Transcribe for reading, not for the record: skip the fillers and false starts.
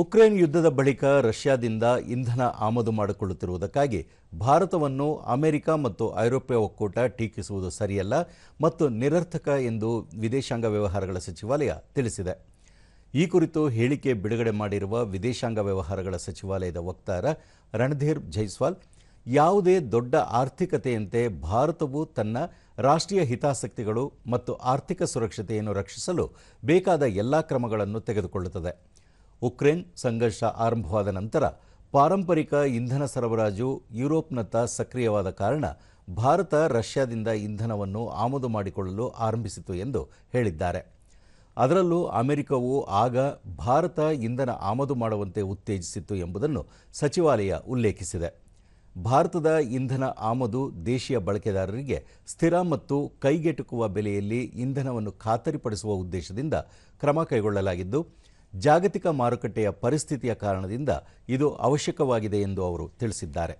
Ukraine ಯುದ್ಧದ ಬಳಿಕ ರಷ್ಯಾದಿಂದ ಇಂಧನ ಆಮದು ಮಾಡಿಕೊಳ್ಳುತ್ತಿರುವುದಕ್ಕಾಗಿ ಭಾರತವನ್ನು ಅಮೆರಿಕ ಮತ್ತು ಐರೋಪ್ಯ ಒಕ್ಕೂಟ ಟೀಕಿಸುವುದು ಸರಿಯಲ್ಲ ಮತ್ತು ನಿರರ್ಥಕ ಎಂದು ವಿದೇಶಾಂಗ ವ್ಯವಹಾರಗಳ ಸಚಿವಾಲಯ ತಿಳಿಸಿದೆ. ಈ ಕುರಿತು ಹೇಳಿಕೆ ಬಿಡುಗಡೆ ಮಾಡಿರುವ ವಿದೇಶಾಂಗ ವ್ಯವಹಾರಗಳ ಸಚಿವಾಲಯದ ವಕ್ತಾರ ರಣಧೀರ್ ಜೈಸ್ವಾಲ್, ಯಾವುದೇ ದೊಡ್ಡ ಆರ್ಥಿಕತೆಯಂತೆ ಭಾರತವು ತನ್ನ ರಾಷ್ಟ್ರೀಯ ಹಿತಾಸಕ್ತಿಗಳು ಮತ್ತು ಆರ್ಥಿಕ ಸುರಕ್ಷತೆಯನ್ನು ರಕ್ಷಿಸಲು ಬೇಕಾದ ಎಲ್ಲ ಕ್ರಮಗಳನ್ನು ತೆಗೆದುಕೊಳ್ಳುತ್ತದೆ. ಉಕ್ರೇನ್ ಸಂಘರ್ಷ ಆರಂಭವಾದ ನಂತರ ಪಾರಂಪರಿಕ ಇಂಧನ ಸರಬರಾಜು ಯುರೋಪ್ನತ್ತ ಸಕ್ರಿಯವಾದ ಕಾರಣ ಭಾರತ ರಷ್ಯಾದಿಂದ ಇಂಧನವನ್ನು ಆಮದು ಮಾಡಿಕೊಳ್ಳಲು ಆರಂಭಿಸಿತು ಎಂದು ಹೇಳಿದ್ದಾರೆ. ಅದರಲ್ಲೂ ಅಮೆರಿಕವು ಆಗ ಭಾರತ ಇಂಧನ ಆಮದು ಮಾಡುವಂತೆ ಉತ್ತೇಜಿಸಿತ್ತು ಎಂಬುದನ್ನು ಸಚಿವಾಲಯ ಉಲ್ಲೇಖಿಸಿದೆ. ಭಾರತದ ಇಂಧನ ಆಮದು ದೇಶೀಯ ಬಳಕೆದಾರರಿಗೆ ಸ್ಥಿರ ಮತ್ತು ಕೈಗೆಟುಕುವ ಬೆಲೆಯಲ್ಲಿ ಇಂಧನವನ್ನು ಖಾತರಿಪಡಿಸುವ ಉದ್ದೇಶದಿಂದ ಕ್ರಮ ಕೈಗೊಳ್ಳಲಾಗಿದ್ದು, ಜಾಗತಿಕ ಮಾರುಕಟ್ಟೆಯ ಪರಿಸ್ಥಿತಿಯ ಕಾರಣದಿಂದ ಇದು ಅವಶ್ಯಕವಾಗಿದೆ ಎಂದು ಅವರು ತಿಳಿಸಿದ್ದಾರೆ.